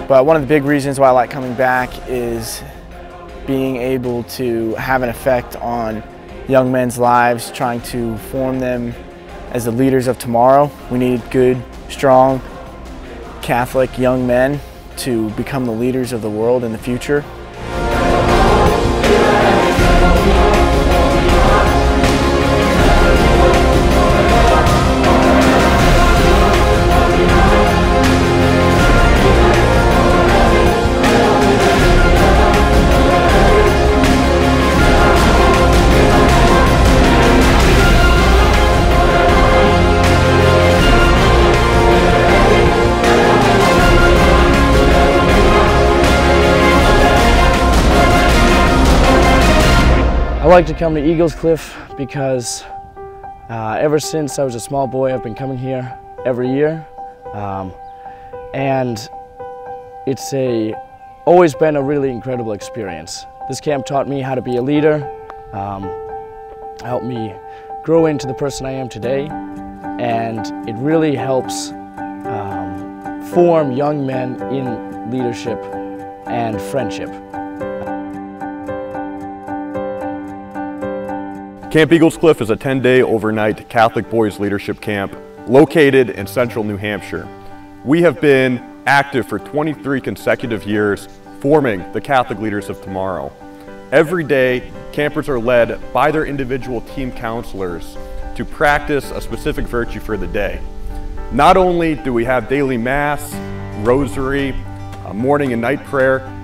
But one of the big reasons why I like coming back is being able to have an effect on young men's lives, trying to form them as the leaders of tomorrow. We need good, strong, Catholic young men to become the leaders of the world in the future. I like to come to Eagles Cliff because ever since I was a small boy, I've been coming here every year, and it's always been a really incredible experience. This camp taught me how to be a leader, helped me grow into the person I am today, and it really helps form young men in leadership and friendship. Camp Eagles Cliff is a 10-day overnight Catholic boys leadership camp located in central New Hampshire. We have been active for 23 consecutive years, forming the Catholic leaders of tomorrow. Every day, campers are led by their individual team counselors to practice a specific virtue for the day. Not only do we have daily mass, rosary, morning and night prayer,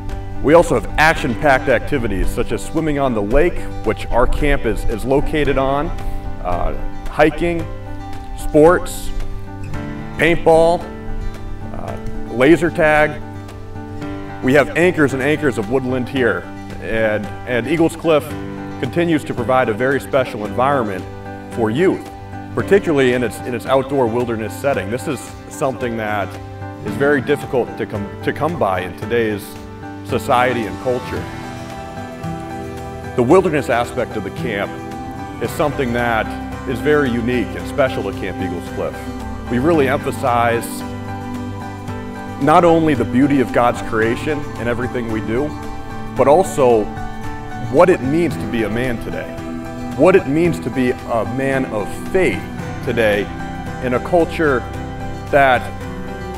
we also have action-packed activities such as swimming on the lake, which our camp is located on, hiking, sports, paintball, laser tag. We have anchors and anchors of woodland here, and Eagles Cliff continues to provide a very special environment for youth, particularly in its outdoor wilderness setting. This is something that is very difficult to come by in today's society and culture. The wilderness aspect of the camp is something that is very unique and special to Camp Eagles Cliff. We really emphasize not only the beauty of God's creation in everything we do, but also what it means to be a man today. What it means to be a man of faith today in a culture that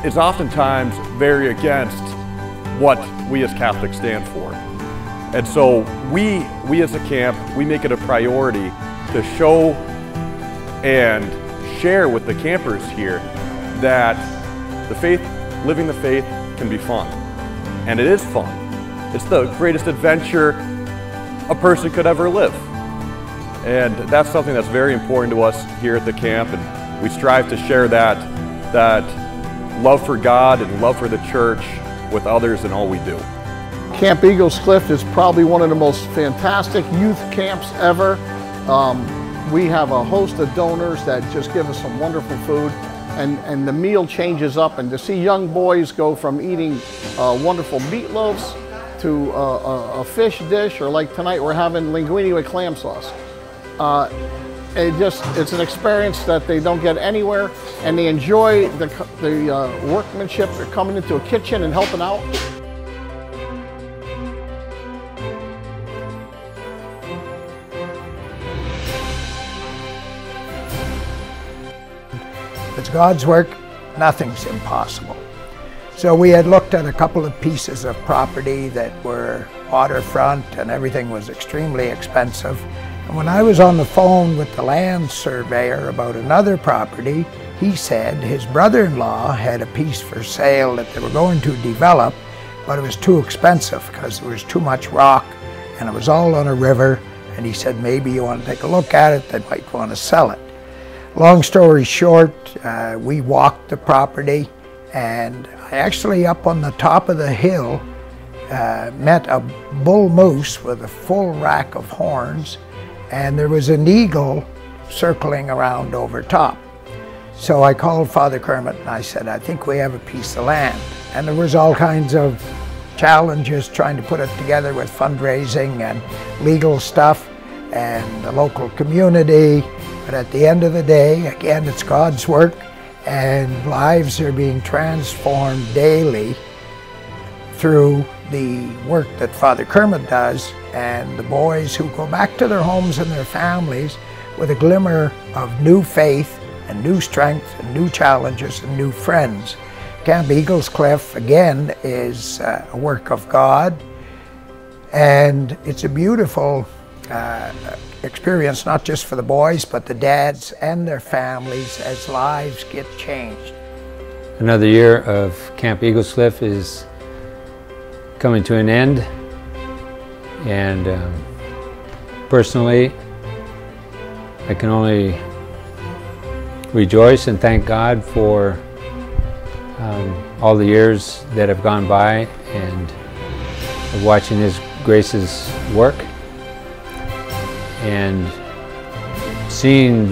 is oftentimes very against what we as Catholics stand for. And so we as a camp, we make it a priority to show and share with the campers here that the faith, living the faith can be fun. And it is fun. It's the greatest adventure a person could ever live. And that's something that's very important to us here at the camp, and we strive to share that love for God and love for the church with others in all we do. Camp Eagles Cliff is probably one of the most fantastic youth camps ever. We have a host of donors that just give us some wonderful food, and the meal changes up, and to see young boys go from eating wonderful meatloaves to a fish dish, or like tonight we're having linguine with clam sauce. It's an experience that they don't get anywhere, and they enjoy the workmanship. They're coming into a kitchen and helping out. It's God's work, nothing's impossible. So we had looked at a couple of pieces of property that were waterfront, and everything was extremely expensive. And when I was on the phone with the land surveyor about another property, he said his brother-in-law had a piece for sale that they were going to develop, but it was too expensive because there was too much rock and it was all on a river, and he said maybe you want to take a look at it, they might want to sell it. Long story short, we walked the property, and I actually up on the top of the hill met a bull moose with a full rack of horns, and there was an eagle circling around over top. So I called Father Kermit and I said, I think we have a piece of land. And there was all kinds of challenges trying to put it together with fundraising and legal stuff and the local community. But at the end of the day, again, it's God's work, and lives are being transformed daily through the work that Father Kermit does, and the boys who go back to their homes and their families with a glimmer of new faith and new strength and new challenges and new friends. Camp Eagles Cliff, again, is a work of God, and it's a beautiful experience, not just for the boys, but the dads and their families as lives get changed. Another year of Camp Eagles Cliff is coming to an end, and personally, I can only rejoice and thank God for all the years that have gone by and watching His grace's work and seeing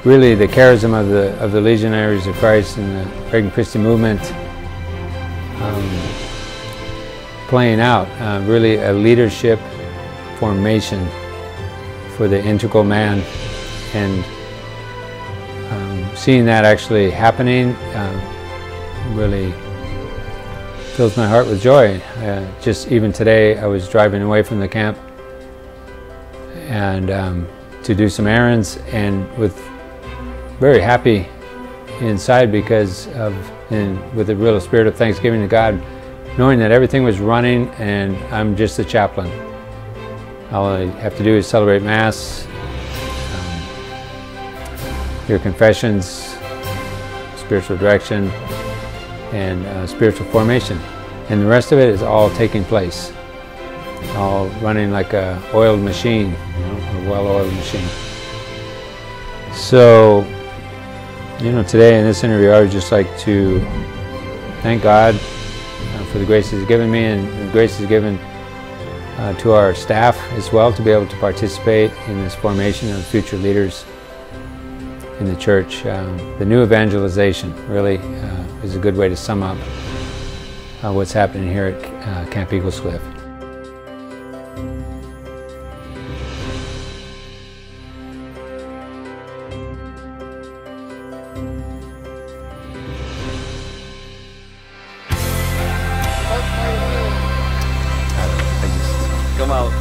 really the charism of the Legionaries of Christ and the Regnum Christi movement playing out, really a leadership formation for the integral man, and seeing that actually happening really fills my heart with joy. Just even today, I was driving away from the camp and to do some errands, and very happy inside because with a real spirit of thanksgiving to God, knowing that everything was running and I'm just the chaplain. All I have to do is celebrate Mass, hear confessions, spiritual direction, and spiritual formation. And the rest of it is all taking place, all running like a oiled machine, a well-oiled machine. So, today in this interview, I would just like to thank God for the grace He's given me, and the grace He's given to our staff as well, to be able to participate in this formation of future leaders in the church. The new evangelization really is a good way to sum up what's happening here at Camp Eagles Cliff. Come out.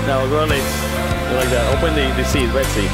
Now go like that. Open the seat, red seat.